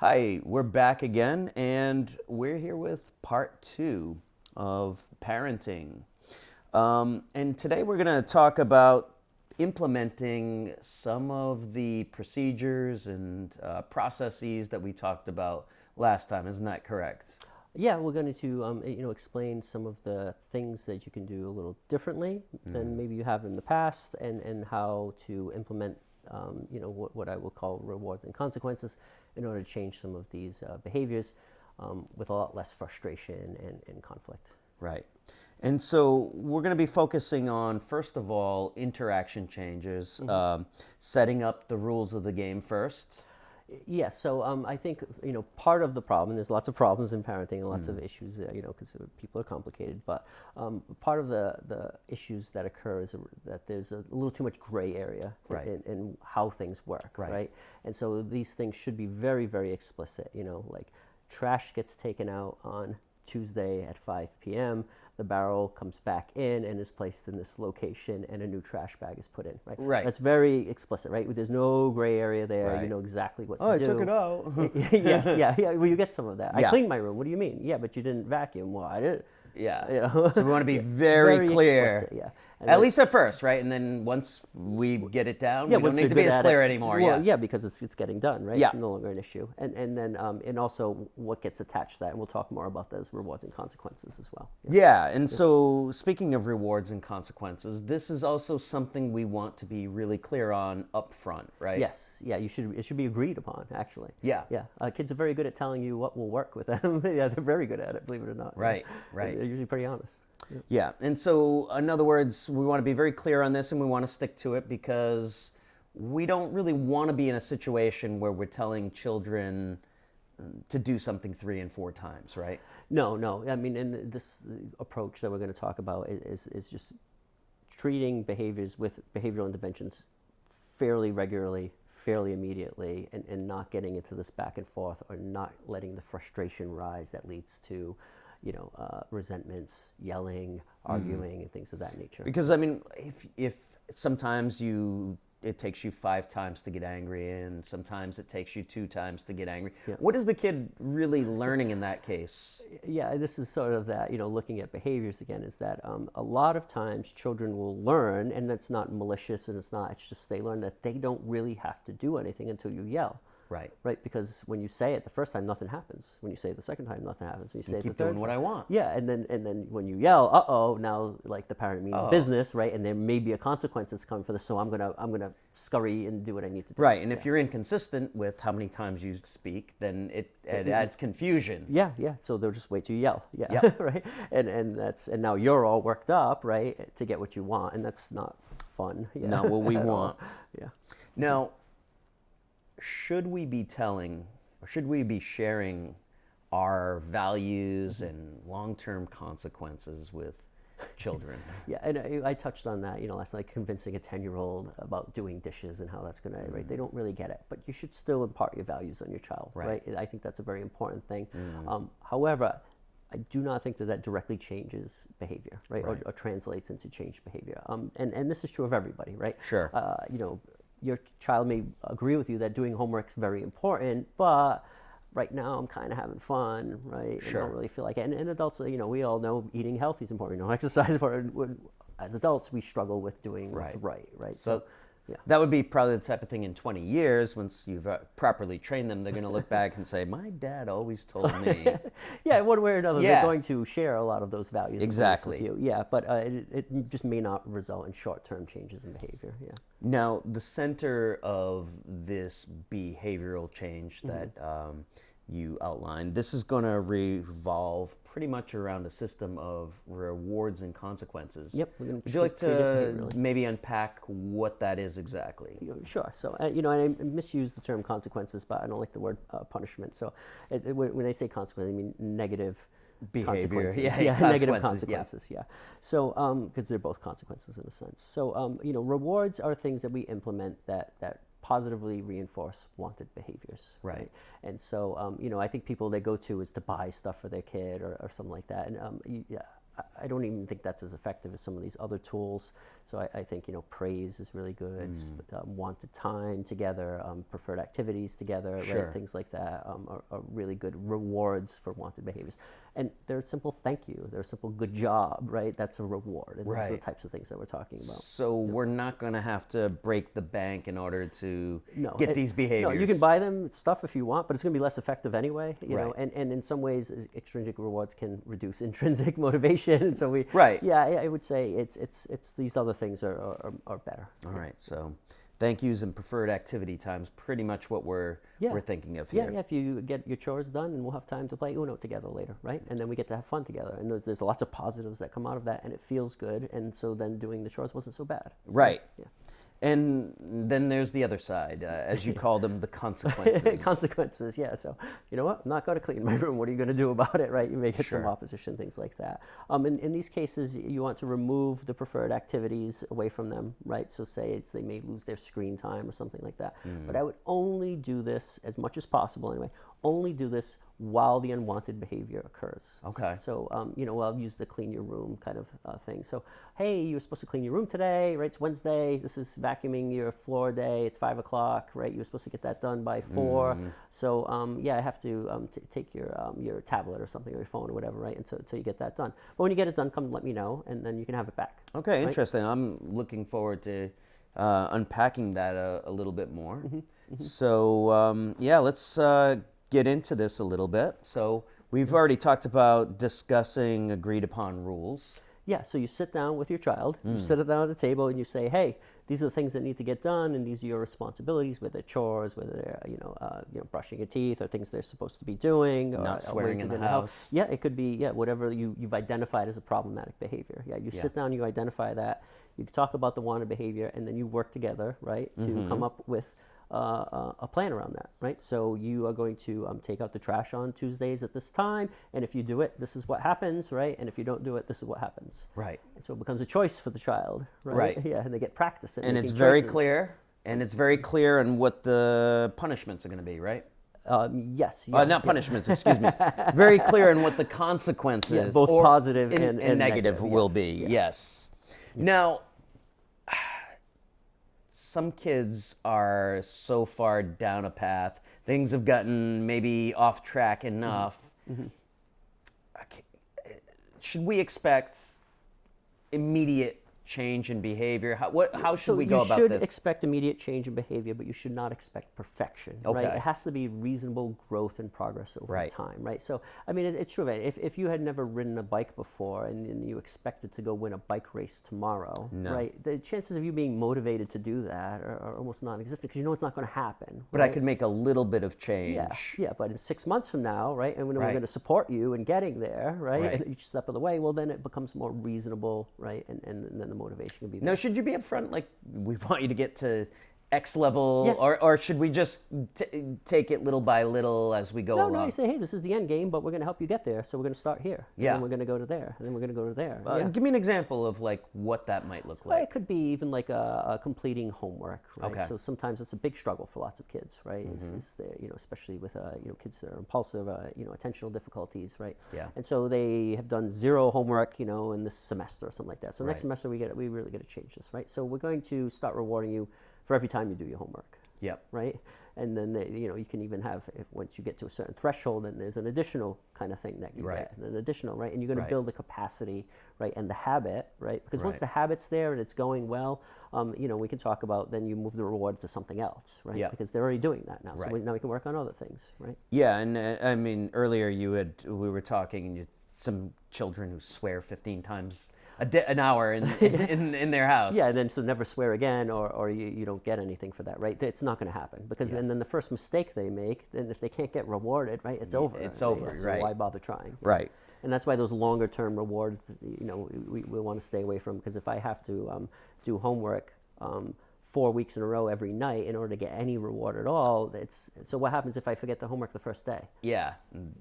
Hi, we're back again, and we're here with part two of parenting. And today we're going to talk about implementing some of the procedures and processes that we talked about last time. Isn't that correct? Yeah, we're going to explain some of the things that you can do a little differently than maybe you have in the past, and how to implement what I will call rewards and consequences in order to change some of these behaviors with a lot less frustration and conflict. Right. And so we're going to be focusing on, first of all, interaction changes, setting up the rules of the game first. Yes, so I think part of the problem, and there's lots of problems in parenting and lots of issues, because people are complicated. But part of the issues that occur is that there's a little too much gray area Right. in how things work, Right. right? And so these things should be very, very explicit. Like trash gets taken out on Tuesday at 5 p.m. The barrel comes back in and is placed in this location, and a new trash bag is put in. Right. Right. That's very explicit, right? There's no gray area there. Right. You know exactly what Oh, to I do. took it out. Yes, yeah. Well, you get some of that. I Yeah. cleaned my room. What do you mean? Yeah, but you didn't vacuum. Well, I didn't. Yeah. You know? So we want to be very clear. explicit. Yeah. And At then- least at first, right? And then once we get it down, yeah, we don't once need you're to be good as at clear it. anymore. Well, Yeah. because it's getting done, right? Yeah. It's no longer an issue. And then and also what gets attached to that, and we'll talk more about those rewards and consequences as well. Yeah, and so speaking of rewards and consequences, this is also something we want to be really clear on up front, right? Yes, yeah, it should be agreed upon, actually. Yeah. Yeah, kids are very good at telling you what will work with them. Yeah, they're very good at it, believe it or not. Right, right. They're usually pretty honest. Yeah, and so in other words, we want to be very clear on this and we want to stick to it because we don't really want to be in a situation where we're telling children to do something 3 and 4 times, right? No. I mean, and this approach that we're going to talk about is just treating behaviors with behavioral interventions fairly regularly, fairly immediately, and not getting into this back and forth, or not letting the frustration rise that leads to resentments, yelling, arguing, and things of that nature. Because I mean, if sometimes it takes you 5 times to get angry, and sometimes it takes you 2 times to get angry. Yeah. What is the kid really learning in that case? Yeah, this is sort of that, looking at behaviors again, is that a lot of times children will learn, and it's not malicious, and it's just they learn that they don't really have to do anything until you yell. Right. Right, because when you say it the first time, nothing happens. When you say it the second time, nothing happens. When you say it the Keep third doing what time, I want. yeah, and then when you yell, now like the parent means business, right? And there may be a consequence that's coming for this, so I'm gonna scurry and do what I need to do. Right, and if you're inconsistent with how many times you speak, then it adds confusion. Yeah. So they'll just wait till you yell. Yeah. Yep. Right. And now you're all worked up, right, to get what you want, and that's not fun. Yeah. Not what we want. Yeah. Now, should we be sharing our values and long-term consequences with children? Yeah, and I touched on that, last night, convincing a 10-year-old about doing dishes and how that's going to, right? They don't really get it, but you should still impart your values on your child, right? I think that's a very important thing. However, I do not think that directly changes behavior, right? Or translates into changed behavior. And this is true of everybody, right? Sure. Your child may agree with you that doing homework's very important, but right now I'm kind of having fun, right? And I Sure. don't really feel like it. And adults, we all know eating healthy is important. Exercise is important. As adults, we struggle with doing what's right? So yeah. that would be probably the type of thing in 20 years, once you've properly trained them, they're going to look back and say, my dad always told me. Yeah, one way or another, Yeah. they're going to share a lot of those values. and beliefs Exactly. with you. Yeah, but it just may not result in short-term changes in behavior. Yeah. Now, the center of this behavioral change that you outlined, this is going to revolve pretty much around a system of rewards and consequences. Yep, we're gonna Would you like treat it to behaviorally. maybe unpack what that is exactly? Sure. So, and I misuse the term consequences, but I don't like the word punishment. So, when I say consequence, I mean negative Behavior. consequences. Yeah, negative consequences, yeah. consequences. Yeah. So, because they're both consequences in a sense. So, rewards are things that we implement that positively reinforce wanted behaviors. Right. And so, I think people they go to is to buy stuff for their kid or something like that. And I don't even think that's as effective as some of these other tools. So I think, praise is really good. Wanted time together, preferred activities together, Sure. right? Things like that are really good rewards for wanted behaviors. And they're a simple thank you. They're a simple good job, right? That's a reward. And those are the Right. types of things that we're talking about. So we're not going to have to break the bank in order to No, get these behaviors. No, you can buy them stuff if you want, but it's going to be less effective anyway. You know, Right. and in some ways, extrinsic rewards can reduce intrinsic motivation. And so Right. yeah, I would say it's these other things are better. All right. So thank yous and preferred activity times, pretty much what we're thinking of Yeah, here. yeah. If you get your chores done, and we'll have time to play Uno together later, right? And then we get to have fun together. And there's lots of positives that come out of that, and it feels good. And so then doing the chores wasn't so bad. Right. Yeah. And then there's the other side, as you call them, the consequences. Consequences, yeah. So, you know what? I'm not going to clean my room. What are you going to do about it, right? You may get some Sure. opposition, things like that. In these cases, you want to remove the preferred activities away from them, right? So say they may lose their screen time or something like that. But I would only do this, as much as possible anyway, only do this while the unwanted behavior occurs. Okay. So, I'll use the clean your room kind of thing. So, hey, you were supposed to clean your room today, right? It's Wednesday. This is vacuuming your floor day. It's 5 o'clock, right? You were supposed to get that done by 4. So, I have to take your tablet or something, or your phone or whatever, right? Until you get that done. But when you get it done, come let me know, and then you can have it back. Okay, right? interesting. I'm looking forward to unpacking that a little bit more. So, let's get into this a little bit. So, we've already talked about discussing agreed upon rules. Yeah, so you sit down with your child, you sit it down at the table, and you say, hey, these are the things that need to get done, and these are your responsibilities, whether they're chores, whether they're, brushing your teeth, or things they're supposed to be doing. Or Not swearing ways in they're the gonna help. house. Yeah, it could be, whatever you've identified as a problematic behavior. Yeah, you sit down, you identify that, you talk about the wanted behavior, and then you work together, right, to come up with a plan around that, right? So you are going to take out the trash on Tuesdays at this time, and if you do it, this is what happens, right? And if you don't do it, this is what happens. Right. And so it becomes a choice for the child, right? Right. Yeah, and they get practice at And making it's very choices. clear. And it's very clear on what the punishments are going to be, right? Yes. Yeah, Not punishments, excuse me. Very clear on what the consequences, Yeah, both or positive and and negative negative, will yes, be. yeah. Yes. Now, some kids are so far down a path, things have gotten maybe off track enough. Okay, should we expect immediate change in behavior? How should we go about You this? should expect immediate change in behavior, but you should not expect perfection, right? Okay. It has to be reasonable growth and progress over Right. time, right? So, I mean, it's true. If you had never ridden a bike before and you expected to go win a bike race tomorrow, No. right? The chances of you being motivated to do that are almost non-existent because you know it's not going to happen. But I right? could make a little bit of change. Yeah, but in 6 months from now, right, and when we're Right. going to support you in getting there, right, Right. and each step of the way, well, then it becomes more reasonable, right, and then the motivation can be there. Now, should you be upfront, like, we want you to get to X level, Yeah. or should we just take it little by little as we go No, along? no, you say, hey, this is the end game, but we're going to help you get there, so we're going to start here. And Yeah. then we're going to go to there, and then we're going to go to there. Yeah. Give me an example of, like, what that might look Well, like. it could be even like a completing homework, right? Okay. So sometimes it's a big struggle for lots of kids, right? It's the, especially with kids that are impulsive, attentional difficulties, right? Yeah. And so they have done 0 homework, in this semester or something like that. So next Right. semester we really got to change this, right? So we're going to start rewarding you for every time you do your homework. Yep. Right, and then you can even have, if once you get to a certain threshold, then there's an additional kind of thing that you Right. get, and an additional, right, and you're going Right. to build the capacity, right, and the habit, right, because once Right. the habit's there and it's going well, we can talk about then you move the reward to something else, right, Yeah. because they're already doing that now, Right. so now we can work on other things, right. Yeah, and I mean, earlier we were talking, and some children who swear 15 times an hour in their house. Yeah, and then so never swear again, or you don't get anything for that, right? It's not going to happen because and then the first mistake they make, then if they can't get rewarded, right, it's over. it's over, Yeah, so right. why bother trying? Right. And that's why those longer term rewards, we want to stay away from, because if I have to do homework 4 weeks in a row every night in order to get any reward at all, so what happens if I forget the homework the first day? Yeah.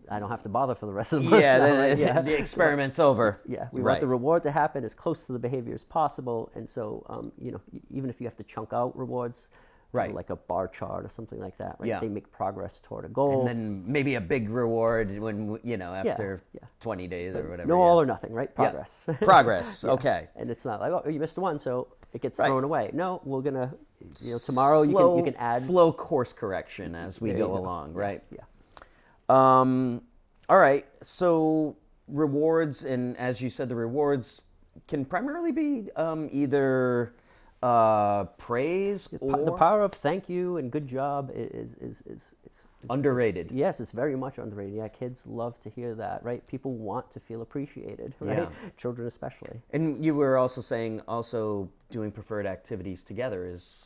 I don't have to bother for the rest of the month. Yeah, now, then right? Yeah. the experiment's over. Yeah, we Right. want the reward to happen as close to the behavior as possible, and so even if you have to chunk out rewards, Right. like a bar chart or something like that, right? Yeah. They make progress toward a goal. And then maybe a big reward when, after yeah. 20 days or whatever. No yeah. all or nothing, right? Yeah. Progress. Progress. Yeah. Okay. And it's not like, oh, you missed one, so it gets Right. thrown away. No, we're gonna, tomorrow you can add. Slow course correction as we There you go go. along, right? Yeah. All right. So rewards, and as you said, the rewards can primarily be either praise or The power of thank you and good job is underrated. yes, it's very much underrated. Yeah, kids love to hear that, right? People want to feel appreciated, right? Yeah. Children especially. And you were also saying doing preferred activities together is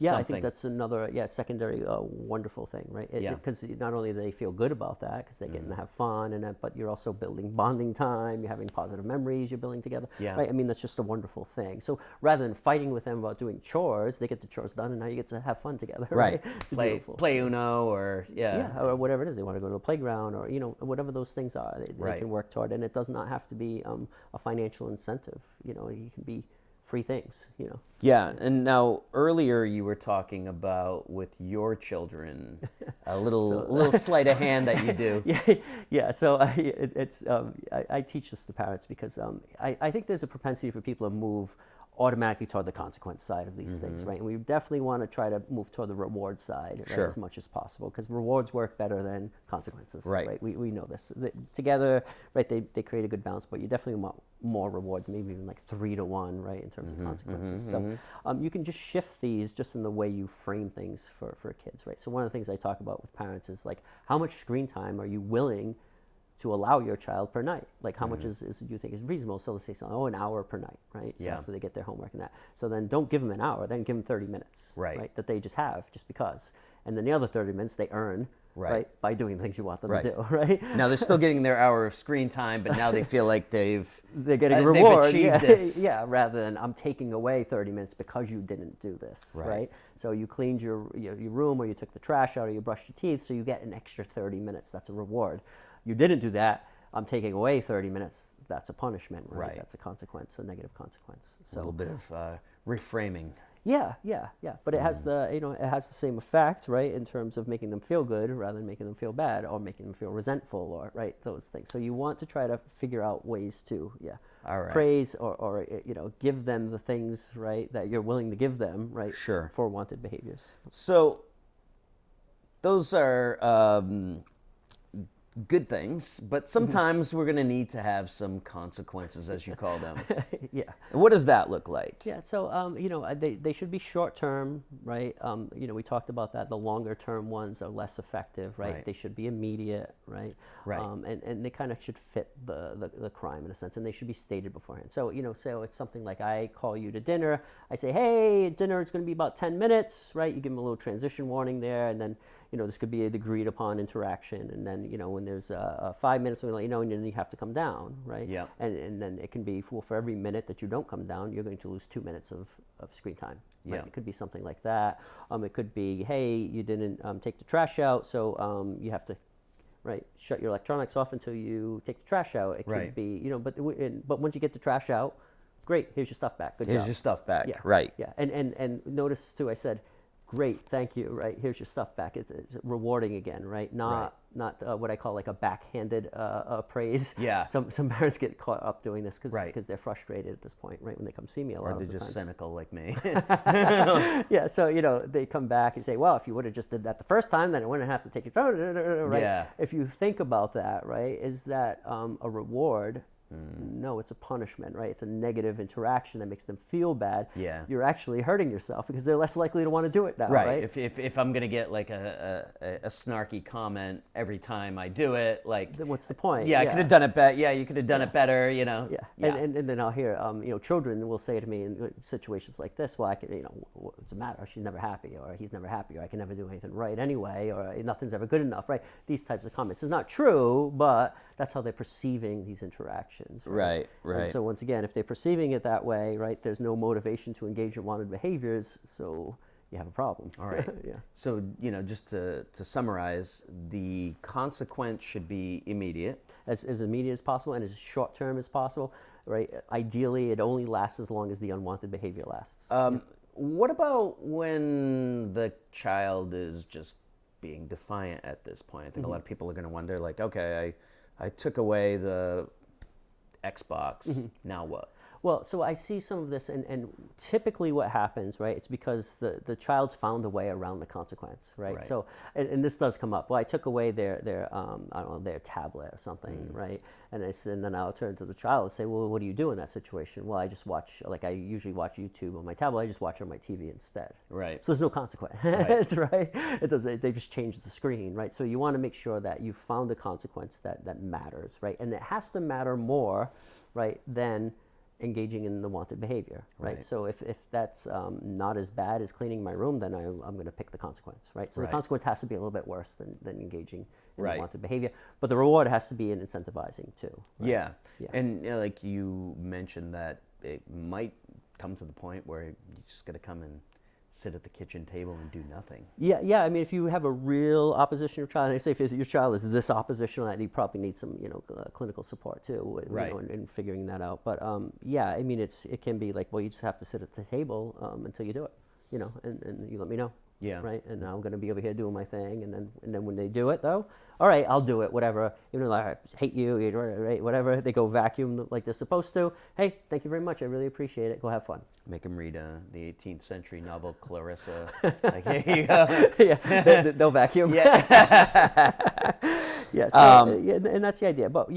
Yeah, something. I think that's another secondary wonderful thing, right? Yeah. Because not only do they feel good about that, because they get to have fun, but you're also building bonding time. You're having positive memories. You're building together. Yeah. Right. I mean, that's just a wonderful thing. So rather than fighting with them about doing chores, they get the chores done, and now you get to have fun together. right. It's Play beautiful. play Uno or Yeah, or whatever it is. They want to go to the playground, or whatever those things are. They Right. can work toward, and it does not have to be a financial incentive. You can be free things. Yeah, and now earlier you were talking about with your children a little sleight of hand that you do. Yeah. So I teach this to parents because I think there's a propensity for people to move automatically toward the consequence side of these things, right? And we definitely want to try to move toward the reward side, right, Sure. as much as possible, because rewards work better than consequences, Right. We know this. Together, right, they create a good balance, but you definitely want more rewards, maybe even like 3-to-1, right, in terms of consequences. So you can just shift these just in the way you frame things for kids, right? So one of the things I talk about with parents is like, how much screen time are you willing to allow your child per night? Like how much is you think is reasonable? So let's say an hour per night, right? So Yeah. after they get their homework and that. So then don't give them an hour, then give them 30 minutes, Right. That they just have just because. And then the other 30 minutes they earn, Right. by doing the things you want them Right. to do, right? Now they're still getting their hour of screen time, but now they feel like they're getting a they've reward, achieved this. yeah, rather than I'm taking away 30 minutes because you didn't do this, Right. right? So you cleaned your room, or you took the trash out, or you brushed your teeth, so you get an extra 30 minutes. That's a reward. You didn't do that, I'm taking away 30 minutes. That's a punishment, right? Right. That's a consequence, a negative consequence. a little bit of reframing. Yeah. But it has it has the same effect, right, in terms of making them feel good rather than making them feel bad or making them feel resentful, or right, those things. So you want to try to figure out ways to All right. praise or give them the things, right, that you're willing to give them, right, Sure. for wanted behaviors. So those are good things, but sometimes we're going to need to have some consequences, as you call them. Yeah. What does that look like? Yeah, so they should be short term, right? We talked about that. The longer term ones are less effective, right? Right. They should be immediate, right? Right. And they kind of should fit the crime in a sense, and they should be stated beforehand. So so it's something like I call you to dinner. I say, hey, dinner is going to be about 10 minutes, right? You give them a little transition warning there, and then this could be an agreed upon interaction, and then when there's 5 minutes, and then you have to come down, right? Yeah. And then it can be for every minute that you don't come down, you're going to lose 2 minutes of screen time. Right? Yeah. It could be something like that. It could be, hey, you didn't take the trash out, so you have to, right, shut your electronics off until you take the trash out. It could Right. be, but once you get the trash out, great, here's your stuff back. Good Here's job. your stuff back. Yeah. Right. Yeah. And notice too, I said, great, thank you, right, here's your stuff back. It's rewarding again, right? Not what I call like a backhanded praise. Yeah. Some parents get caught up doing this because Right. they're frustrated at this point, right, when they come see me a lot Or of they're the just times. cynical like me. Yeah, so they come back and say, well, if you would have just did that the first time, then I wouldn't have to take it, right? Yeah. If you think about that, right, is that a reward? No, it's a punishment, right? It's a negative interaction that makes them feel bad. Yeah. You're actually hurting yourself because they're less likely to want to do it now, Right. right? If I'm gonna get like a snarky comment every time I do it, like Then what's the point? I could have done it better. Yeah, you could have done it better. Yeah. And then I'll hear, children will say to me in situations like this, well, I can, what's the matter? She's never happy, or he's never happy, or I can never do anything right anyway, or nothing's ever good enough, right? These types of comments. It's not true, but that's how they're perceiving these interactions. Right. And so once again, if they're perceiving it that way, right, there's no motivation to engage in wanted behaviors, so you have a problem. All right. Yeah. So just to summarize, the consequence should be immediate. As immediate as possible and as short term as possible, right? Ideally, it only lasts as long as the unwanted behavior lasts. what about when the child is just being defiant at this point? I think a lot of people are going to wonder, like, okay, I took away the Xbox. Now what? Well, so I see some of this, and typically what happens, right, it's because the child's found a way around the consequence, right? Right. So, and this does come up. Well, I took away their I don't know, their tablet or something, right? And and then I'll turn to the child and say, well, what do you do in that situation? Well, I just watch, like I usually watch YouTube on my tablet. I just watch it on my TV instead. Right. So there's no consequence, Right. right? It does. They just change the screen, right? So you want to make sure that you found a consequence that matters, right? And it has to matter more, right, than engaging in the wanted behavior, right? Right. So if that's not as bad as cleaning my room, then I'm going to pick the consequence, right? So Right. the consequence has to be a little bit worse than engaging in Right. the wanted behavior, but the reward has to be an incentivizing too. Right? Yeah. Yeah. And like you mentioned that it might come to the point where you just got to come and sit at the kitchen table and do nothing. Yeah. I mean, if you have a real oppositional child, and I say if your child is this oppositional, that you probably need some, clinical support too, Right. in figuring that out. But yeah, I mean, it can be like, well, you just have to sit at the table until you do it, and you let me know. Yeah. Right. And I'm going to be over here doing my thing, and then when they do it though, all right, I'll do it. Whatever. Even though I hate you, right? Whatever. They go vacuum like they're supposed to. Hey, thank you very much. I really appreciate it. Go have fun. Make them read the 18th century novel Clarissa. Like, here you go. Yeah, they'll vacuum. Yeah. Yeah, so, yeah, and that's the idea. But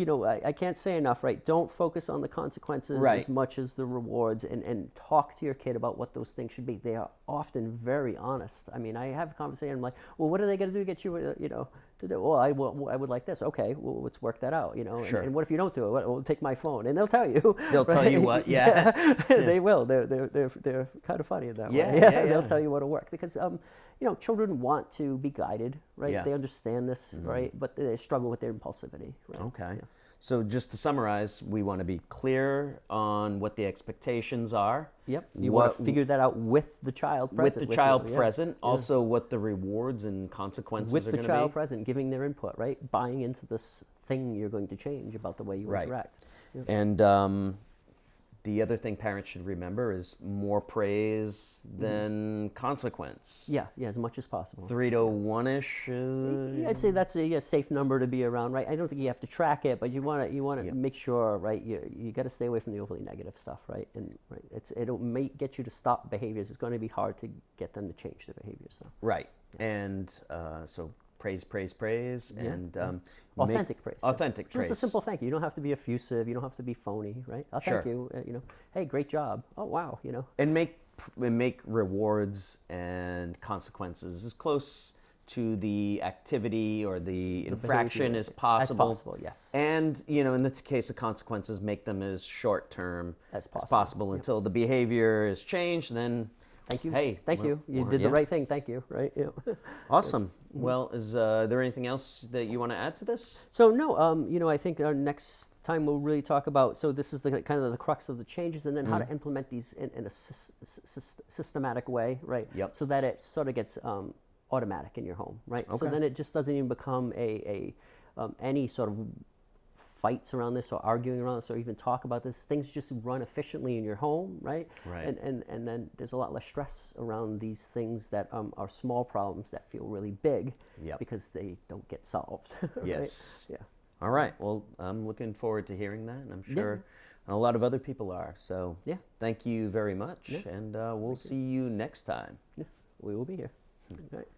I can't say enough, right? Don't focus on the consequences Right. as much as the rewards, and talk to your kid about what those things should be. They are often very honest. I mean, I have a conversation. I'm like, well, what are they going to do to get you, to do? Well, I would like this. Okay, well, let's work that out, Sure. And what if you don't do it? Well, take my phone, and they'll tell you. They'll tell you right? what, yeah. They will. They're kind of funny in that Yeah, way. yeah, They'll yeah. tell you what'll work because children want to be guided, right? Yeah. They understand this, right? But they struggle with their impulsivity, right? Okay. Yeah. So just to summarize, we want to be clear on what the expectations are. Yep. You want to figure that out with the child present. with the child you, yeah. present. Also, what the rewards and consequences With are the going child to be. present, giving their input, right? Buying into this thing you're going to change about the way you Right. interact. Yeah. And the other thing parents should remember is more praise than consequence. Yeah, as much as possible. 3 to 1-ish. Yeah, I'd say that's a safe number to be around, right? I don't think you have to track it, but you want to Yeah. make sure, right? You got to stay away from the overly negative stuff, right? And it'll may get you to stop behaviors. It's going to be hard to get them to change their behaviors. So Right. And so praise, and authentic praise. Authentic praise. Just a simple thank you. You don't have to be effusive. You don't have to be phony, right? I'll thank Sure. you. Hey, great job. Oh wow. And make rewards and consequences as close to the activity or the infraction behavior as possible. As possible, yes. And in the case of consequences, make them as short term As possible. Yep. until the behavior is changed. Then Thank you. Hey, thank you. You did yeah. the right thing. Thank you. Right. Yeah. Awesome. Well, is there anything else that you want to add to this? So no, I think our next time we'll really talk about. So this is the kind of the crux of the changes, and then how to implement these in a systematic way, right? Yep. So that it sort of gets automatic in your home, right? So Okay. then it just doesn't even become any sort of fights around this or arguing around this or even talk about this. Things just run efficiently in your home, right? Right. And then there's a lot less stress around these things that are small problems that feel really big Yep. because they don't get solved. right? Yes. Yeah. All right. Well, I'm looking forward to hearing that, and I'm sure a lot of other people are. So Yeah. thank you very much, and we'll see you next time. Yeah. We will be here. All right.